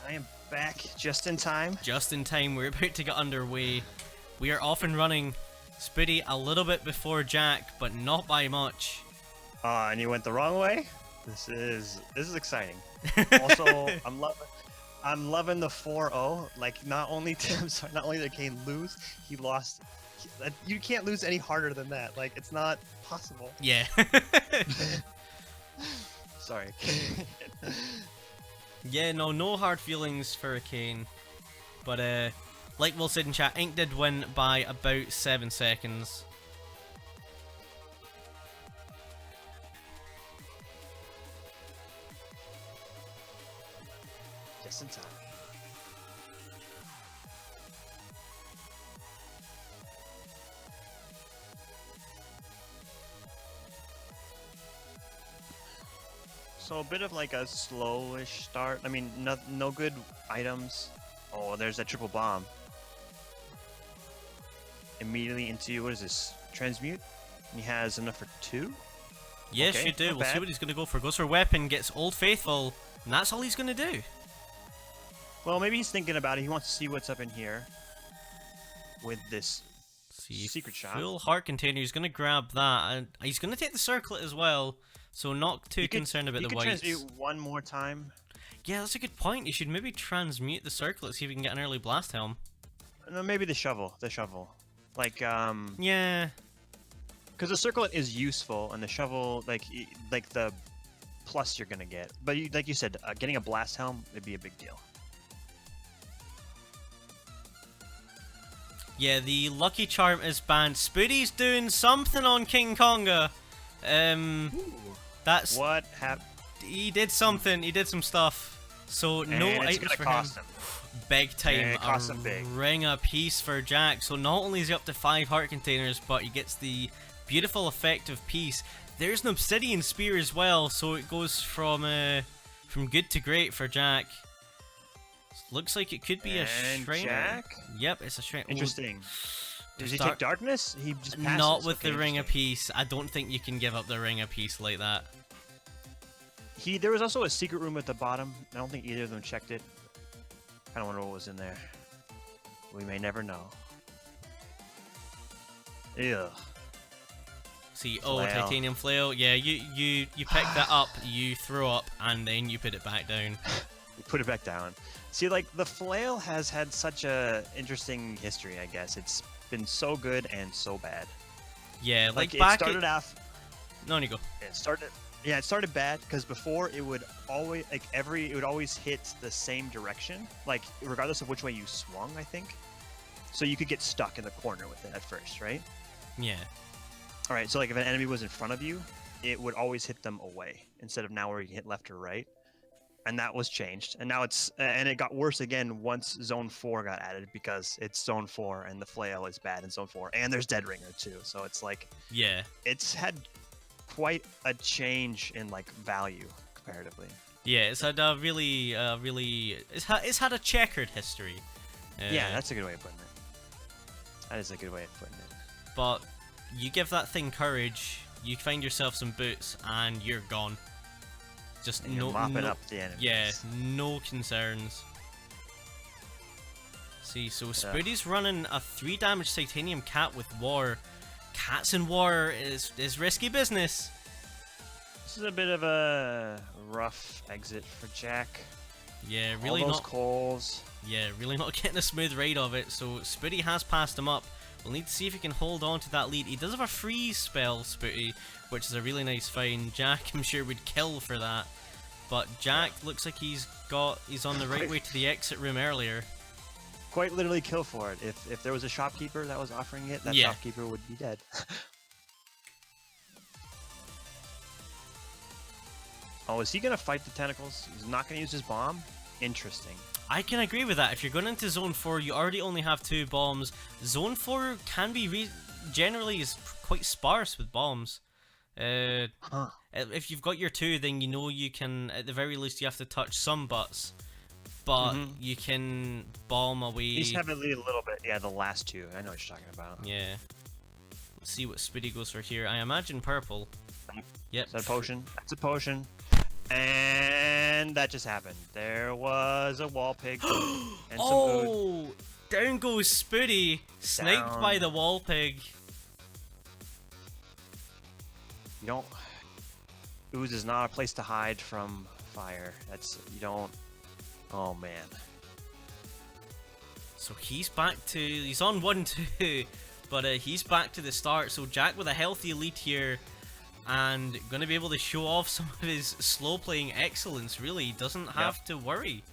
I am back just in time. Just in time, we're about to get underway. We are off and running. Spooty a little bit before Jack, but not by much. And you went the wrong way. This is exciting. Also, I'm loving the 4-0. Like not only did Kane lose, he lost. You can't lose any harder than that. Like it's not possible. Yeah. Sorry. Yeah, no hard feelings for a Kane. But like Will said in chat, Ink did win by about 7 seconds. Just in time. So a bit of like a slowish start. I mean, no good items. Oh, there's that triple bomb. Immediately into, what is this? Transmute? And he has enough for 2? Yes, Okay, you do. not We'll see bad. what he's going to go for. Goes for weapon, gets Old Faithful, and that's all he's going to do. Well, maybe he's thinking about it. He wants to see what's up in here with this See, secret shot. full heart container. He's going to grab that, and he's going to take the circlet as well. So not too concerned about the whites. You could transmute one more time. Yeah, that's a good point. You should maybe transmute the circlet, see if we can get an early blast helm. No, maybe the shovel. Like, Yeah. because the circlet is useful, and the shovel, like the plus you're gonna get. But like you said, getting a blast helm would be a big deal. Yeah, the lucky charm is banned. Spooty's doing something on King Konga. That's What happened? he did something. He did some stuff. So no And it's items gonna for cost him. him. Big time. Yeah, it costs him a big. ring a piece for Jack. So not only is he up to 5 heart containers, but he gets the beautiful effect of peace. There's an obsidian spear as well, so it goes from good to great for Jack. Looks like it could be a And shrine. Jack? Yep, it's a shrine. Interesting. Does he dark- take darkness? He just passes. Not with Okay, the ring of interesting. peace. I don't think you can give up the ring of peace like that. There was also a secret room at the bottom. I don't think either of them checked it. I don't wonder what was in there. We may never know. Ugh. See, oh, Flail. titanium flail. Yeah, you pick that up, you throw up, and then you put it back down. We put it back down. See, like, the flail has had such a interesting history, I guess. It's been so good and so bad. Yeah, Like, it back started off... No, you go. It started bad because before it would always hit the same direction, like regardless of which way you swung, I think. So you could get stuck in the corner with it at first, right? Yeah. All right, so like if an enemy was in front of you, it would always hit them away instead of now where you can hit left or right. And that was changed, and now it got worse again once Zone 4 got added because it's Zone 4 and the flail is bad in Zone 4, and there's Dead Ringer too. So it's like Yeah. it's had quite a change in like value comparatively. Yeah, it's had a it's had a checkered history. Yeah, that's a good way of putting it. That is a good way of putting it. But you give that thing courage, you find yourself some boots, and you're gone. Just And you're mopping up the enemies. Yeah, no concerns. See, so Spooty's running a 3 damage titanium cat with war. Cats in war is risky business. This is a bit of a rough exit for Jack. Yeah, really All those not. coals. Yeah, really not getting a smooth ride of it. So Spooty has passed him up. We'll need to see if he can hold on to that lead. He does have a freeze spell, Spooty, which is a really nice find. Jack, I'm sure, would kill for that. But Jack looks like he's on the right way to the exit room earlier. Quite literally kill for it. If there was a shopkeeper that was offering it, that Yeah. shopkeeper would be dead. Oh, is he gonna fight the tentacles? He's not gonna use his bomb? Interesting. I can agree with that. If you're going into Zone 4, you already only have 2 bombs. Zone 4 can be generally is quite sparse with bombs. If you've got your 2, then you know you can, at the very least, you have to touch some butts. But you can bomb away. He's heavily a little bit. Yeah, the last 2. I know what you're talking about. Yeah. Let's see what Spooty goes for here. I imagine purple. Yep. Is that a potion? That's a potion. And that just happened. There was was a wall pig. And some ooze. Oh, down goes Spooty, sniped Down. by the wall pig. You don't. Ooze is not a place to hide from fire. You don't. Oh man. So he's on 1-2, but he's back to the start. So Jack with a healthy lead here, and going to be able to show off some of his slow playing excellence. Really doesn't have to worry.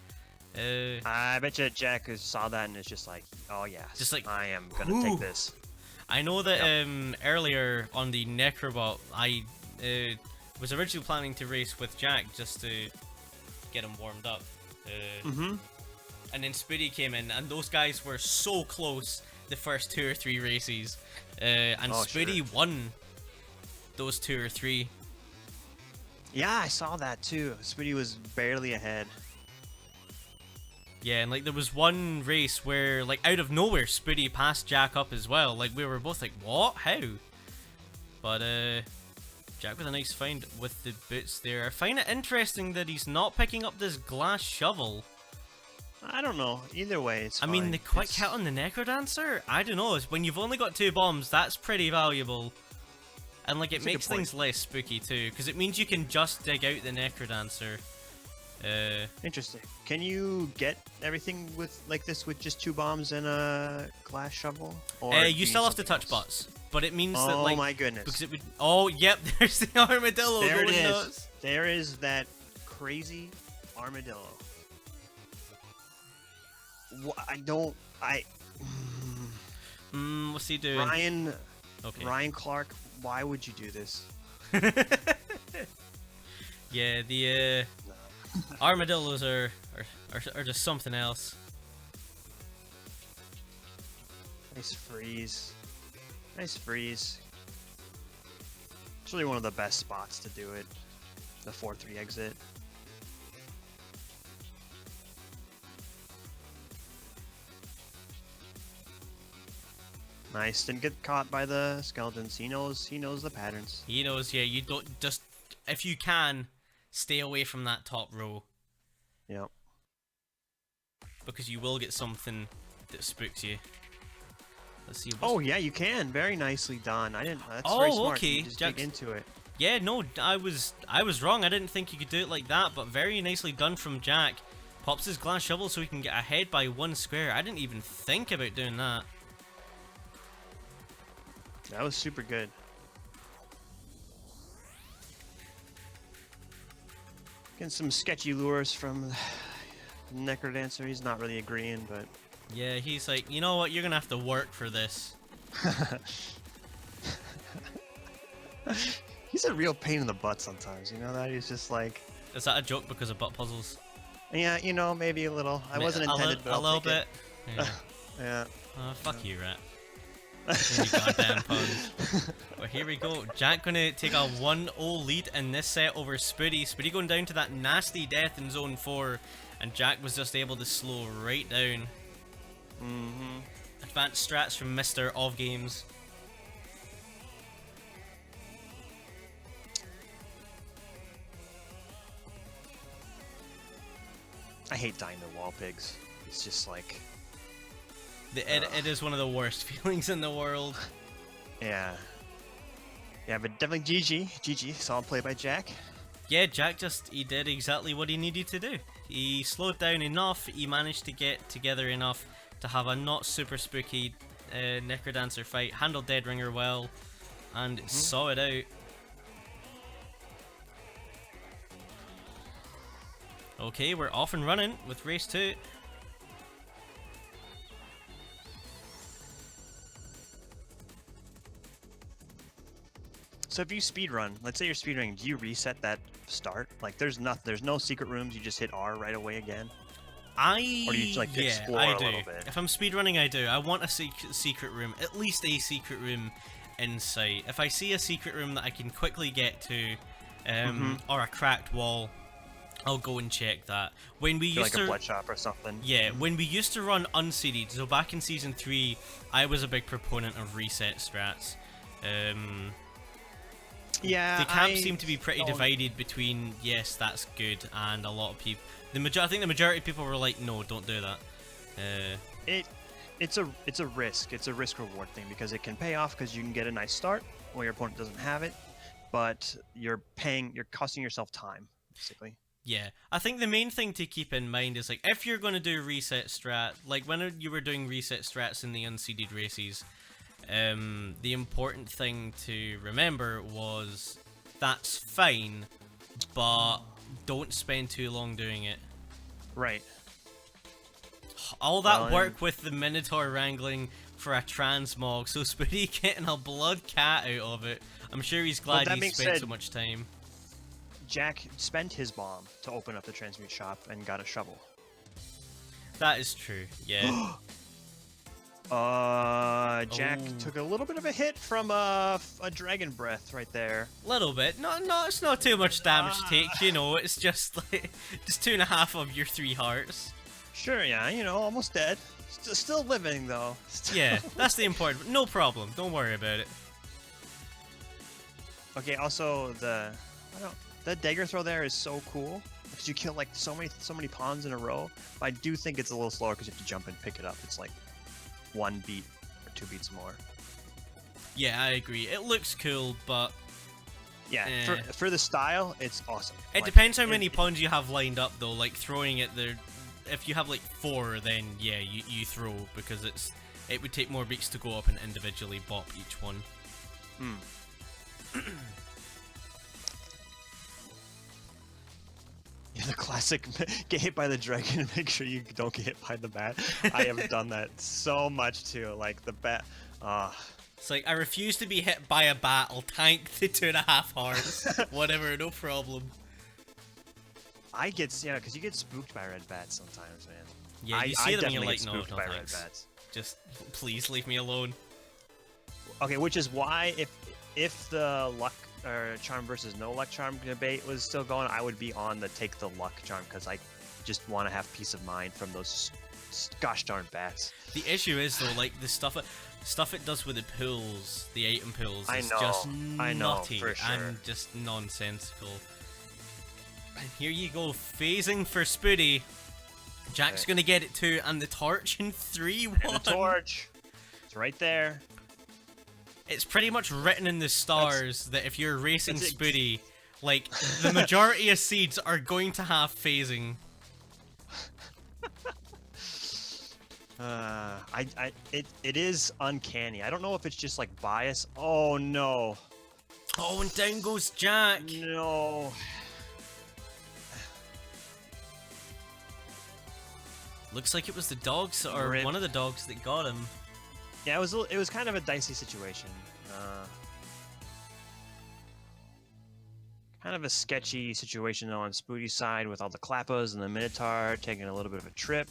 I bet you Jack saw that and is just like, oh yeah, just like, I am gonna take this. I know that earlier on the Necrobot, I was originally planning to race with Jack just to get him warmed up. And then Spooty came in, and those guys were so close the first 2 or 3 races. And Spooty won those 2 or 3. Yeah, I saw that too. Spooty was barely ahead. Yeah, and like there was one race where, like, out of nowhere, Spooty passed Jack up as well. Like, we were both like, what? How? But Jack with a nice find with the boots there. I find it interesting that he's not picking up this glass shovel. I don't know. Either way, it's I mean, the quick hit on the Necrodancer? I don't know. When you've only got 2 bombs, that's pretty valuable. And, like, it makes things less spooky, too. Because it means you can just dig out the Necrodancer. Interesting. Can you get everything with like this with just 2 bombs and a glass shovel? Or you still have to touch butts. But it means that, like... Oh my goodness. Because it would... Oh, yep, there's the armadillo There it going is. nuts. There is that crazy armadillo. What's he doing? Ryan Clark, why would you do this? Yeah, the armadillos are just something else. Nice freeze. Nice freeze. It's really one of the best spots to do it. The 4-3 exit. Nice. Didn't get caught by the skeletons. He knows the patterns. He knows, yeah, you don't just, if you can, stay away from that top row. Yep. Because you will get something that spooks you. Let's see. Oh yeah, you can. Very nicely done. I didn't. That's very smart. Okay. You just dig into it. Yeah, no, I was wrong. I didn't think you could do it like that, but very nicely done from Jack. Pops his glass shovel so he can get ahead by 1 square. I didn't even think about doing that. That was super good. Getting some sketchy lures from the Necrodancer. He's not really agreeing, but... Yeah, he's like, you know what, you're gonna have to work for this. He's a real pain in the butt sometimes, you know that? He's just like... Is that a joke because of butt puzzles? Yeah, you know, maybe a little. I wasn't intended, but a little bit. Yeah. Yeah. Fuck you, rat. You goddamn puns. Well, here we go. Jack gonna take a 1-0 lead in this set over Spooty. Spooty going down to that nasty death in zone 4, and Jack was just able to slow right down. Advanced strats from JackOfGames. I hate dying to wall pigs. It's just like... It is one of the worst feelings in the world. Yeah. Yeah, but definitely GG. Solid play by Jack. Yeah, Jack he did exactly what he needed to do. He slowed down enough, he managed to get together enough to have a not super spooky Necrodancer fight, handled Dead Ringer well, and saw it out. Okay, we're off and running with race 2. So if you speedrun, let's say you're speedrunning, do you reset that start? Like there's no secret rooms, you just hit R right away again? Or do you like explore I a do. little bit? If I'm speedrunning, I do. I want a secret room, at least a secret room in sight. If I see a secret room that I can quickly get to, or a cracked wall, I'll go and check that. When we used like a blood shop or something. Yeah, when we used to run unseeded, so back in season 3, I was a big proponent of reset strats. Yeah, the camp seem to be pretty divided between yes, that's good, and a lot of people, I think the majority of people were like, no, don't do that. It's a risk. It's a risk reward thing because it can pay off because you can get a nice start when your opponent doesn't have it, but you're costing yourself time basically. Yeah, I think the main thing to keep in mind is, like, if you're going to do reset strat, like when you were doing reset strats in the unseeded races, the important thing to remember was that's fine, but don't spend too long doing it. Right. All that work with the Minotaur wrangling for a transmog, so Spooty getting a blood cat out of it. I'm sure he's glad he spent so much time. Jack spent his bomb to open up the transmute shop and got a shovel. That is true, yeah. Jack took a little bit of a hit from a dragon breath right there. Little bit. No, it's not too much damage to take, you know, it's just like, just 2.5 of your 3 hearts. Sure, yeah, you know, almost dead. Still living, though. Yeah, that's the important. No problem, don't worry about it. Okay, also, that dagger throw there is so cool. Because you kill, like, so many pawns in a row. But I do think it's a little slower because you have to jump and pick it up. It's like 1 beat or 2 beats more. Yeah, I agree. It looks cool, but... Yeah, for the style, it's awesome. It depends how many pawns you have lined up, though. Like, throwing it there... If you have, like, 4, then, yeah, you throw. Because it would take more beats to go up and individually bop each one. Yeah, the classic get hit by the dragon and make sure you don't get hit by the bat. I have done that so much too. Like the bat. It's like, I refuse to be hit by a bat. I'll tank the 2.5 hearts. Whatever, no problem. I get because you get spooked by red bats sometimes, man. Yeah, you see them and you're like, no, by thanks. red bats. Just please leave me alone. Okay, which is why if the luck or charm versus no luck charm debate was still going, I would be on the take the luck charm because I just want to have peace of mind from those gosh darn bats. The issue is though, like the stuff it does with the pools, the item pools, is just nutty for sure. and just nonsensical. And here you go, phasing for Spooty. Jack's gonna get it too, and the torch in 3-1. And the torch, it's right there. It's pretty much written in the stars that if you're racing Spooty, like, the majority of seeds are going to have phasing. It is uncanny. I don't know if it's just like bias. Oh no. Oh, and down goes Jack. No. Looks like it was the dogs, or one of the dogs that got him. Yeah, it was kind of a dicey situation. Kind of a sketchy situation on Spooty's side with all the Klappas and the Minotaur taking a little bit of a trip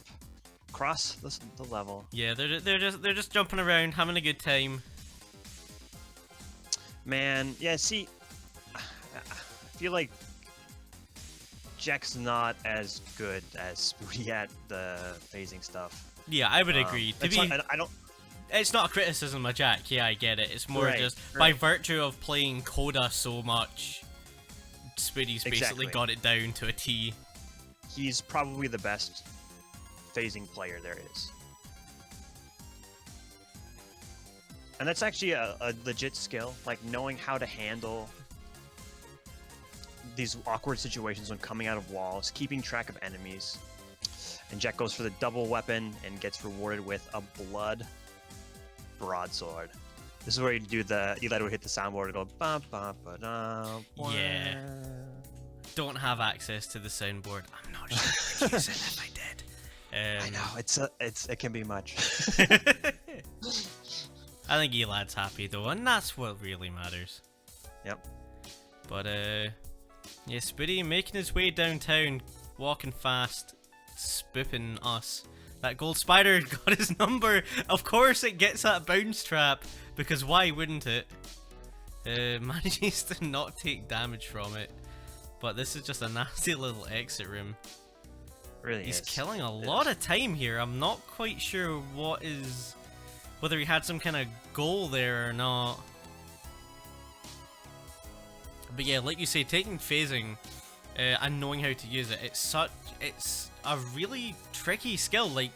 across the level. Yeah, they're just jumping around, having a good time. Man, yeah. See, I feel like Jack's not as good as Spooty at the phasing stuff. Yeah, I would agree. I don't. It's not a criticism of Jack. Yeah, I get it. It's more just by virtue of playing Coda so much, Spooty's basically got it down to a T. He's probably the best phasing player there is. And that's actually a legit skill, like knowing how to handle these awkward situations when coming out of walls, keeping track of enemies. And Jack goes for the double weapon and gets rewarded with a blood broadsword. This is where you let it hit the soundboard and go bum bum ba dum. Yeah. Don't have access to the soundboard. I'm not sure I would use it if I did. I know it can be much. I think Elad's happy though, and that's what really matters. Yep. But yeah, Spooty making his way downtown, walking fast, spooping us. That gold spider got his number. Of course it gets that bounce trap, because why wouldn't it? Manages to not take damage from it. But this is just a nasty little exit room. Really He's killing a lot of time here. I'm not quite sure whether he had some kind of goal there or not. But yeah, like you say, taking phasing and knowing how to use it. It's a really tricky skill. Like,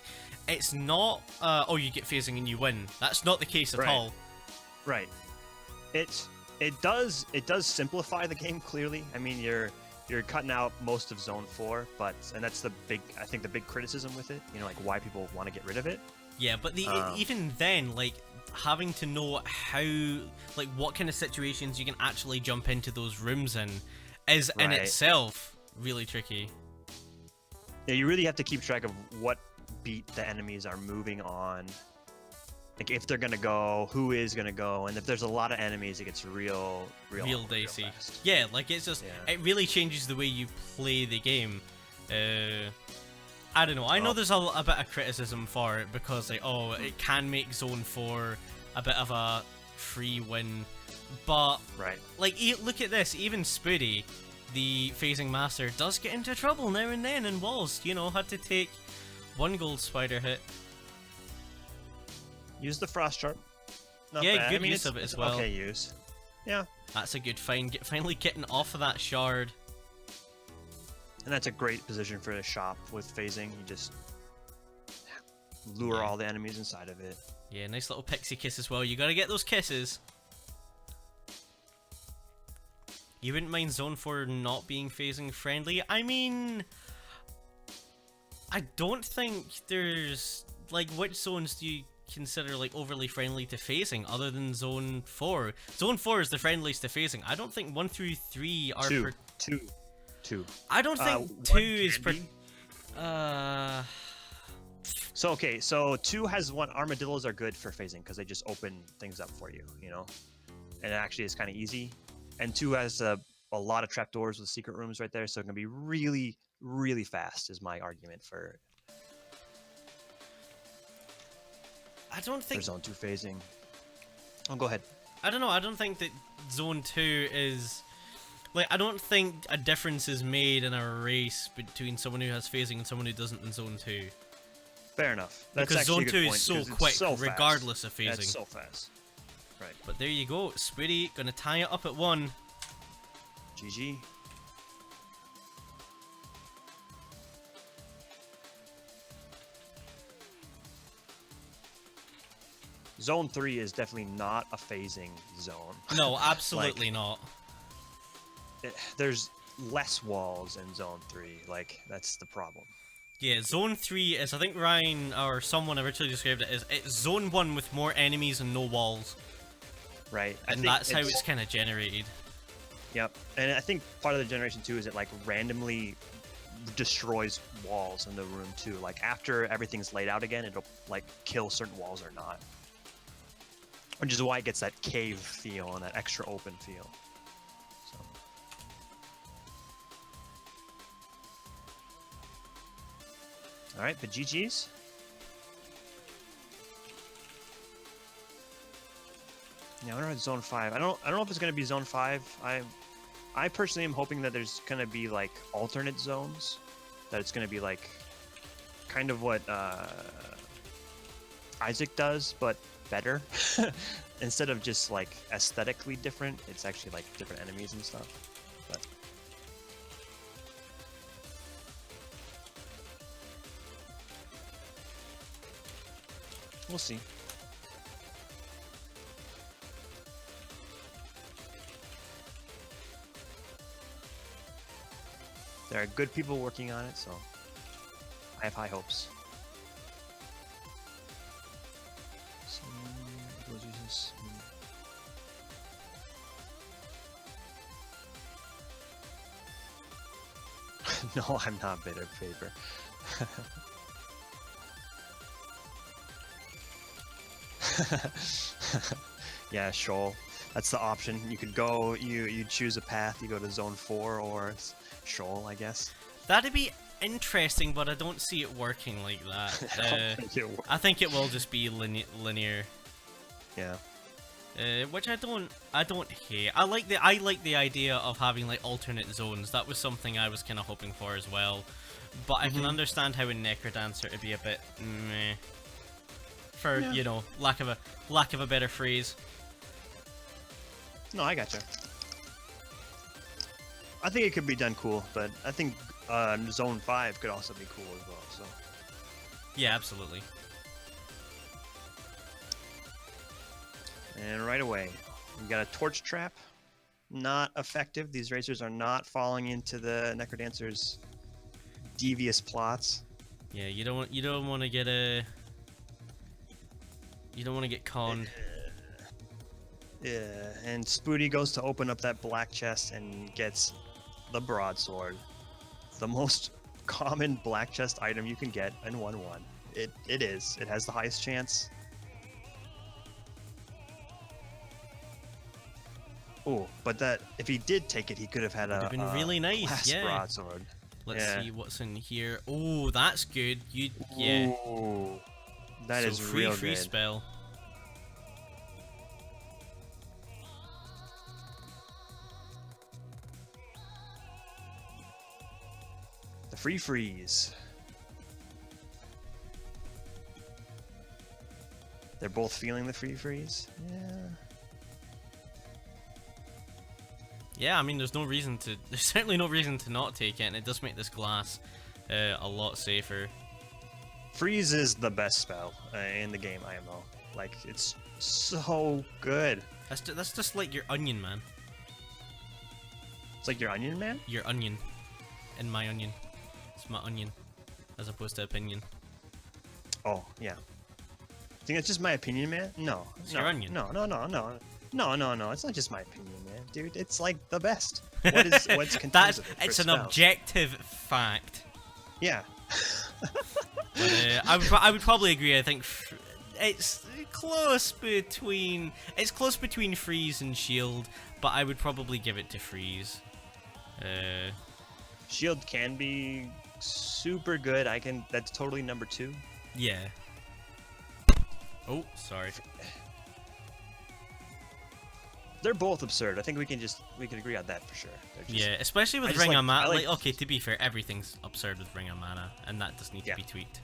it's not oh, you get phasing and you win. That's not the case at all. Right. It does simplify the game clearly. I mean, you're cutting out most of Zone 4, and that's the big criticism with it. You know, like why people want to get rid of it. Yeah, but even then, like, having to know how, like, what kind of situations you can actually jump into those rooms in is in itself really tricky. Yeah, you really have to keep track of what beat the enemies are moving on. Like, if they're gonna go, who is gonna go, and if there's a lot of enemies, it gets real dicey. Real fast. Yeah, like, it's just, it really changes the way you play the game. I don't know. I know there's a bit of criticism for it because, like, oh, it can make Zone 4 a bit of a free win, but like, look at this. Even Spooty, the phasing master, does get into trouble now and then in walls. You know, had to take one gold spider hit. Use the frost sharp. Not yeah, bad. good use of it as well. Okay, use. Yeah. That's a good find. Finally getting off of that shard. And that's a great position for the shop with phasing. You just lure all the enemies inside of it. Yeah, nice little pixie kiss as well. You gotta get those kisses. You wouldn't mind Zone 4 not being phasing friendly? I mean, I don't think there's, like, which zones do you consider, like, overly friendly to phasing other than Zone 4? Zone 4 is the friendliest to phasing. I don't think 1 through 3 are... Two. I don't think 2 is... So 2 has one. Armadillos are good for phasing because they just open things up for you, you know? And it actually is kind of easy. And 2 has a lot of trapdoors with secret rooms right there, so it can be really, really fast, is my argument for... I don't think... For Zone 2 phasing. Oh, go ahead. I don't know, I don't think that Zone 2 is... Like, I don't think a difference is made in a race between someone who has phasing and someone who doesn't in Zone 2. Fair enough. That's because Zone 2 point, is so quick, regardless of phasing. That's so fast. Right. But there you go, Spooty gonna tie it up at 1. GG. Zone 3 is definitely not a phasing zone. No, absolutely not. There's less walls in Zone 3. Like, that's the problem. Yeah, Zone 3 is, I think Ryan or someone originally described it as, it's Zone 1 with more enemies and no walls. Right. And that's how it's kind of generated. Yep. And I think part of the generation too is it like randomly destroys walls in the room too. Like after everything's laid out again, it'll like kill certain walls or not. Which is why it gets that cave feel and that extra open feel. So. All right, but GG's. Yeah, I wonder about Zone 5. I don't know if it's gonna be Zone 5. I personally am hoping that there's gonna be like alternate zones. That it's gonna be like kind of what Isaac does, but better. Instead of just like aesthetically different, it's actually like different enemies and stuff. But we'll see. There are good people working on it, so I have high hopes. So, we'll use this. No, I'm not bitter paper. Yeah, Shoal. That's the option. You could go, you choose a path, you go to Zone 4 or Shoal, I guess. That'd be interesting, but I don't see it working like that. I think it will just be linear. Yeah. Which I don't hate. I like the idea of having like alternate zones. That was something I was kind of hoping for as well. But I can understand how in Necrodancer it'd be a bit meh. For you know, lack of a better phrase. No, I gotcha. I think it could be done cool, but I think Zone 5 could also be cool as well. So Yeah, absolutely. and right away, we got a torch trap. Not effective. These racers are not falling into the Necrodancer's devious plots. Yeah, you don't want to get conned. Yeah, and Spooty goes to open up that black chest and gets the broadsword, the most common black chest item you can get in 1-1. It is. It has the highest chance. Oh, but that if he did take it, he could have had Would have been really nice. glass Yeah. broadsword. Let's Yeah. see what's in here. Oh, that's good. Yeah. Ooh, that So is free real good. spell. The free freeze. They're both feeling the free freeze. Yeah. Yeah, I mean, there's certainly no reason to not take it, and it does make this glass a lot safer. Freeze is the best spell in the game, IMO. Like, it's so good. That's just like your onion, man. It's like your onion, man? Your onion. In my onion. It's my onion. As opposed to opinion. Oh, yeah. Think that's just my opinion, man? No. It's no, your onion. No. No, it's not just my opinion, man. Dude, it's like the best. What's contained with it? It's for an spells? objective fact. Yeah. But, I would probably agree. I think it's close between freeze and shield, but I would probably give it to freeze. Shield can be super good. That's totally number 2. Yeah. Oh, sorry. They're both absurd. I think we can agree on that for sure. Yeah, especially I with just Ring like- of Mana. I like- Okay, to be fair, everything's absurd with Ring of Mana, and that does need to Yeah. be tweaked.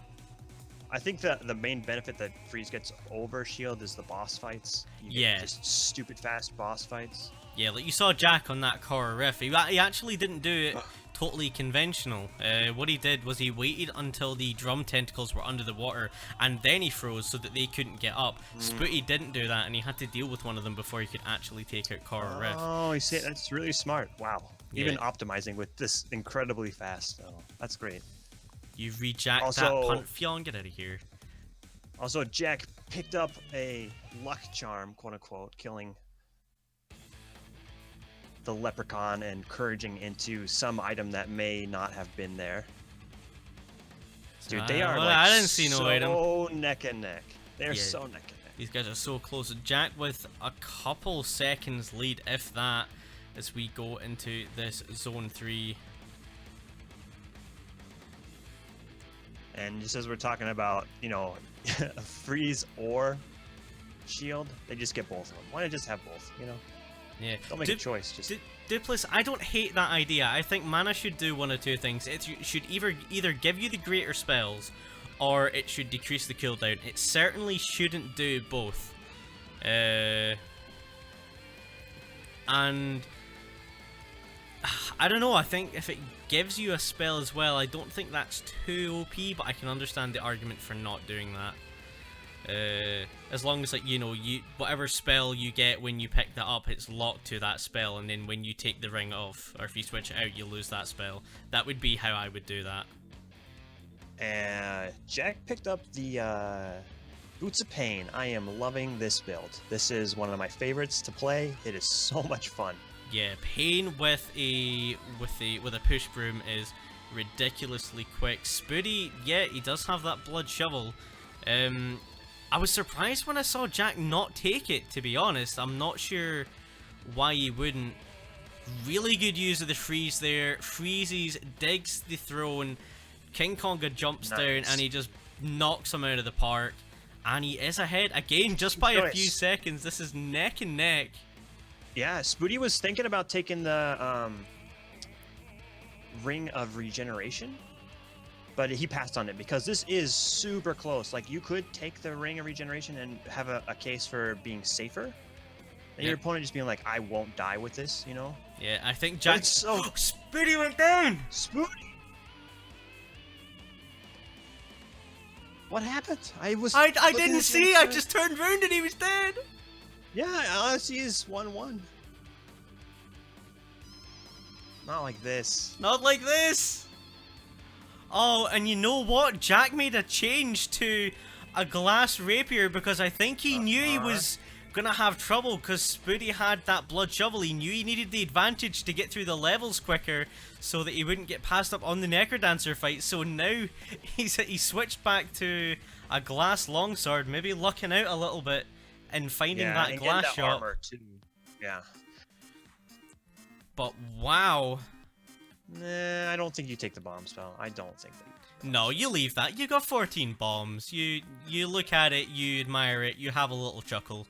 I think that the main benefit that Freeze gets over Shield is the boss fights. You get Yeah. Just stupid fast boss fights. Yeah, like you saw Jack on that Korra riff. He actually didn't do it totally conventional. What he did was he waited until the drum tentacles were under the water, and then he froze so that they couldn't get up. Spooty didn't do that, and he had to deal with one of them before he could actually take out Korra riff. Oh, you see, that's really smart. Wow. Yeah. Even optimizing with this incredibly fast. Oh, that's great. You've rejacked that Also- Pantheon, get out of here. Also, Jack picked up a luck charm, quote unquote, killing the leprechaun and encouraging into some item that may not have been there. Dude, they are well, like I didn't see no so item. neck and neck. They're Yeah. so neck and neck. These guys are so close. Jack with a couple seconds lead, if that, as we go into this Zone 3. And just as we're talking about, a freeze or shield, they just get both of them. Why not just have both, Yeah. Don't make a choice. Just Duplis, I don't hate that idea. I think Mana should do one of two things. It should either give you the greater spells, or it should decrease the cooldown. It certainly shouldn't do both. And I don't know, I think if it gives you a spell as well, I don't think that's too OP, but I can understand the argument for not doing that. As long as, like, whatever spell you get when you pick that up, it's locked to that spell, and then when you take the ring off, or if you switch it out, you lose that spell. That would be how I would do that. And Jack picked up the Boots of Pain. I am loving this build. This is one of my favorites to play. It is so much fun. Yeah, Pain with a push broom is ridiculously quick. Spooty, yeah, he does have that blood shovel. I was surprised when I saw Jack not take it, to be honest. I'm not sure why he wouldn't. Really good use of the freeze there. Freezes, digs the throne. King Konga jumps down and he just knocks him out of the park. And he is ahead again just by a few seconds. This is neck and neck. Yeah, Spooty was thinking about taking the Ring of Regeneration, but he passed on it because this is super close. Like, you could take the Ring of Regeneration and have a case for being safer, And your opponent just being like, I won't die with this, you know? Yeah, I think But Jack. it's so Spooty went down! Spooty! What happened? I didn't see, I just turned around and he was dead! Yeah, all I see is 1-1. Not like this. Not like this! Oh, and you know what? Jack made a change to a glass rapier because I think he knew he was gonna have trouble because Spooty had that blood shovel. He knew he needed the advantage to get through the levels quicker so that he wouldn't get passed up on the Necrodancer fight. So now he switched back to a glass longsword, maybe lucking out a little bit and finding that and glass that shot. Armor too. Yeah. But wow. Nah, I don't think you take the bomb spell. I don't think that. No, you leave that. You got 14 bombs. You look at it, you admire it, you have a little chuckle.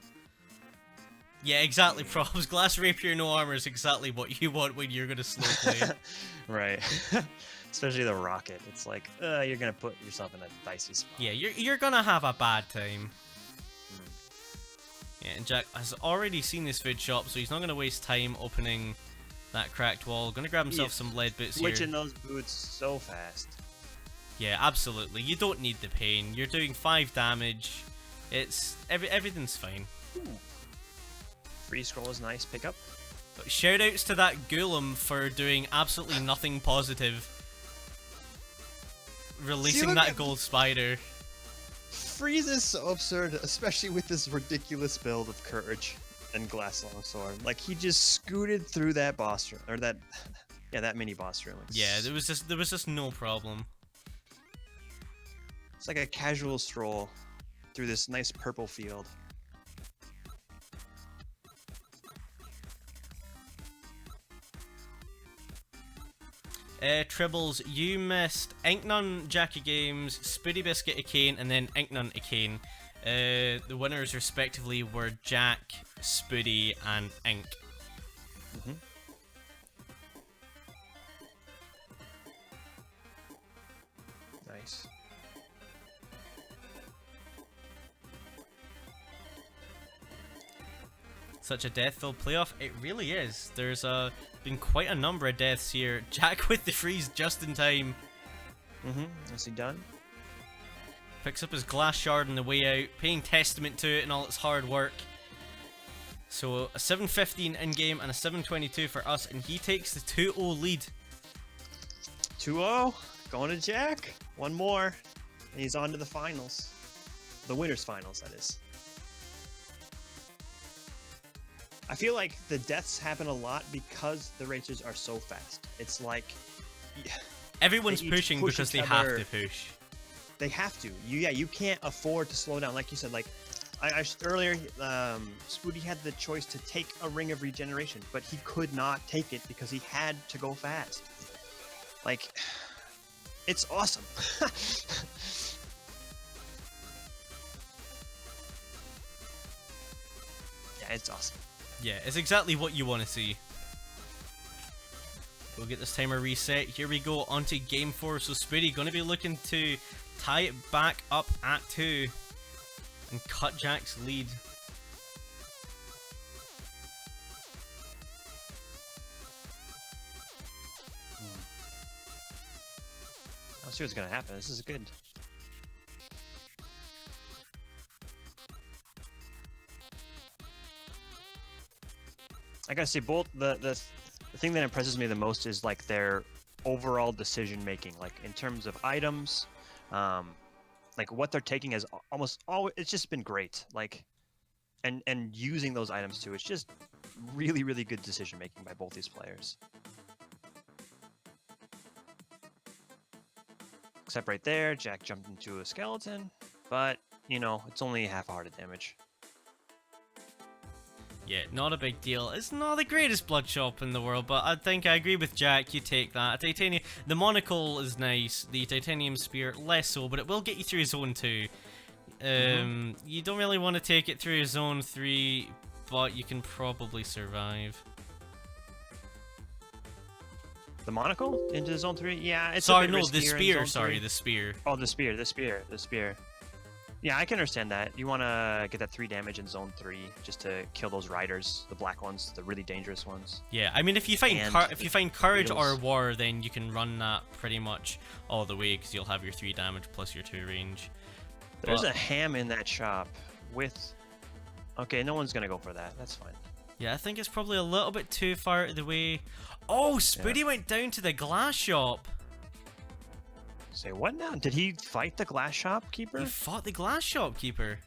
Yeah, exactly, Probs. Glass Rapier, no armor is exactly what you want when you're gonna slow play. Right. Especially the rocket. It's like, you're gonna put yourself in a dicey spot. Yeah, you're gonna have a bad time. Yeah, and Jack has already seen this food shop, so he's not gonna waste time opening that cracked wall. Gonna grab himself some lead boots here. Switching those boots so fast. Yeah, absolutely. You don't need the pain. You're doing 5 damage. It's everything's fine. Ooh. Free scroll is nice pickup. But shoutouts to that Golem for doing absolutely nothing positive. Releasing that gold spider. Freeze is so absurd, especially with this ridiculous build of Courage and Glass Longsword. Like, he just scooted through that boss room, or that mini boss room. Yeah, there was just no problem. It's like a casual stroll through this nice purple field. Tribbles, you missed Inknun, JackOfGames, SpootyBiscuit, Akane, and then Inknun, Akane. The winners respectively were Jack, Spooty, and Ink. Nice. Such a death-filled playoff. It really is. There's been quite a number of deaths here. Jack with the freeze just in time. Is he done? Picks up his glass shard on the way out, paying testament to it and all its hard work. So a 7:15 in-game and a 7:22 for us, and he takes the 2-0 lead. 2-0, going to Jack. One more, and he's on to the finals. The winners' finals, that is. I feel like the deaths happen a lot because the racers are so fast. It's like... Everyone's pushing because they have to push. They have to. You can't afford to slow down. Like you said, like earlier, Spooty had the choice to take a Ring of Regeneration, but he could not take it because he had to go fast. Like, it's awesome. Yeah, it's awesome. Yeah, it's exactly what you want to see. We'll get this timer reset. Here we go, onto game 4. So Spooty going to be looking to tie it back up at 2 and cut Jack's lead. I'll see what's gonna happen. This is good. I gotta say, both the thing that impresses me the most is like their overall decision making, like in terms of items, like what they're taking has almost always, it's just been great. Like, and using those items too. It's just really, really good decision making by both these players. Except right there, Jack jumped into a skeleton, but you know, it's only half-hearted damage. Yeah, not a big deal. It's not the greatest blood shop in the world, but I think I agree with Jack. You take that. Titanium, the monocle is nice. The titanium spear, less so, but it will get you through zone 2. You don't really want to take it through zone 3, but you can probably survive. The monocle into zone 3? Yeah, it's sorry, a bit no, the riskier in spear. zone Sorry, 3. the spear. Oh, the spear. Yeah, I can understand that. You want to get that 3 damage in zone 3 just to kill those riders, the black ones, the really dangerous ones. Yeah, I mean, if you find courage or beetles. war, then you can run that pretty much all the way because you'll have your 3 damage plus your 2 range. There's a ham in that shop with... Okay, no one's going to go for that. That's fine. Yeah, I think it's probably a little bit too far out of the way. Oh, Spooty went down to the glass shop. Say what now? Did he fight the glass shopkeeper? He fought the glass shopkeeper.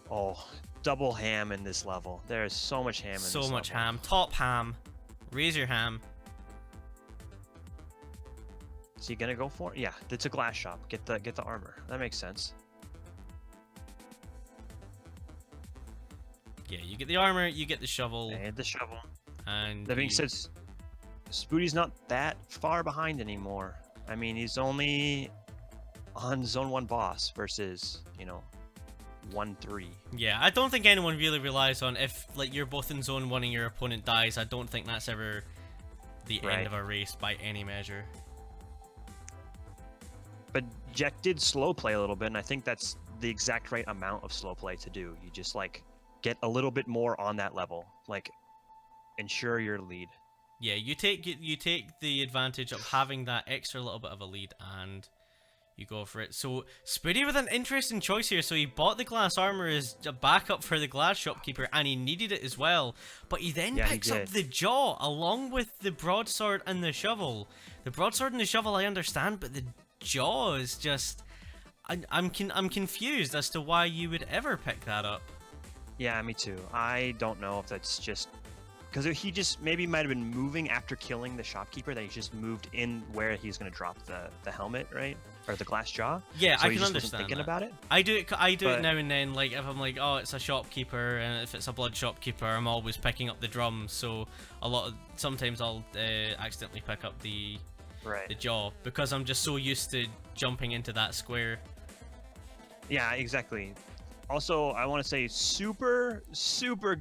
Oh, double ham in this level. There is so much ham in this level. So much ham. Top ham. Raise your ham. Is he gonna go for it? Yeah, it's a glass shop. Get the armor. That makes sense. Yeah, you get the armor, you get the shovel. And the shovel. And that being said, Spooty's not that far behind anymore. I mean, he's only on Zone 1 boss versus, you know, 1-3. Yeah, I don't think anyone really relies on if, like, you're both in Zone 1 and your opponent dies. I don't think that's ever the end of a race by any measure. But Jack did slow play a little bit, and I think that's the exact right amount of slow play to do. You just, like, get a little bit more on that level. Like, ensure your lead. Yeah, you take the advantage of having that extra little bit of a lead, and you go for it. So Spooty with an interesting choice here. So he bought the glass armor as a backup for the glass shopkeeper, and he needed it as well. But he then picks up the jaw along with the broadsword and the shovel. The broadsword and the shovel I understand, but the jaw is just I'm confused as to why you would ever pick that up. Yeah, me too. I don't know if that's just because he just maybe might have been moving after killing the shopkeeper. That he just moved in where he's going to drop the helmet, right, or the glass jaw. Yeah, so I he can just understand wasn't thinking that. about it. I do it now and then. Like if I'm like, oh, it's a shopkeeper, and if it's a blood shopkeeper, I'm always picking up the drum. So sometimes I'll accidentally pick up the jaw because I'm just so used to jumping into that square. Yeah, exactly. Also, I want to say super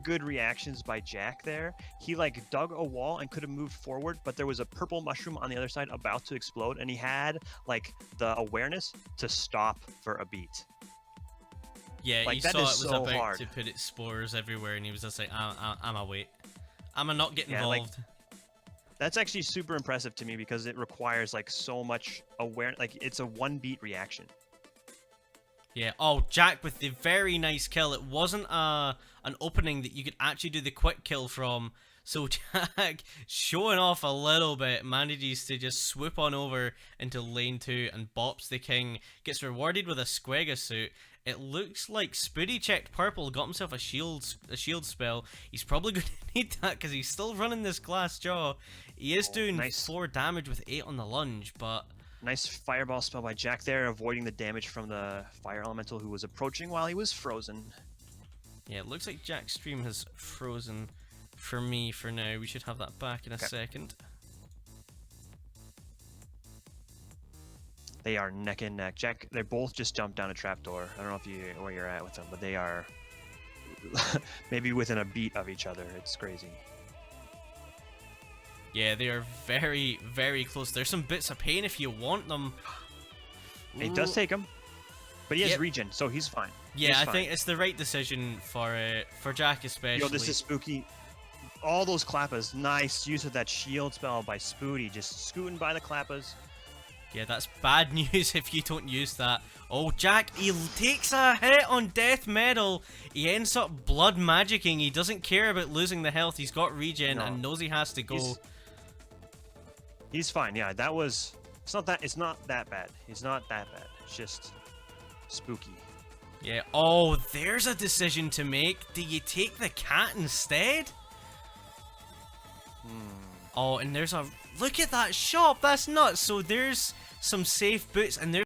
good reactions by Jack there. He like dug a wall and could have moved forward, but there was a purple mushroom on the other side about to explode, and he had like the awareness to stop for a beat. Yeah, like, he that saw it is was so about hard. to put its spores everywhere, and he was just like, I'm a wait. I'm a not get involved. Like, that's actually super impressive to me because it requires like so much awareness. Like it's a 1 beat reaction. Yeah, oh, Jack with the very nice kill. It wasn't an opening that you could actually do the quick kill from, so Jack, showing off a little bit, manages to just swoop on over into lane 2 and bops the king, gets rewarded with a Squega suit. It looks like Spooty checked purple, got himself a shield spell. He's probably going to need that because he's still running this glass jaw. He is doing 4 damage with 8 on the lunge, but... Nice fireball spell by Jack there, avoiding the damage from the fire elemental who was approaching while he was frozen. Yeah, it looks like Jack's stream has frozen for me for now. We should have that back in a second. They are neck and neck. Jack, they both just jumped down a trapdoor. I don't know where you're at with them, but they are maybe within a beat of each other. It's crazy. Yeah, they are very, very close. There's some bits of pain if you want them. It does take him, but he has regen, so he's fine. Yeah, I think it's the right decision for Jack especially. Yo, this is spooky. All those clappas. Nice use of that shield spell by Spooty, just scooting by the clappas. Yeah, that's bad news if you don't use that. Oh, Jack, he takes a hit on Death Medal. He ends up blood magicking. He doesn't care about losing the health. He's got regen and knows he has to go. He's fine. Yeah, that was. It's not that bad. It's not that bad. It's just spooky. Yeah. Oh, there's a decision to make. Do you take the cat instead? Oh, and there's a look at that shop. That's nuts. So there's some safe boots, and there's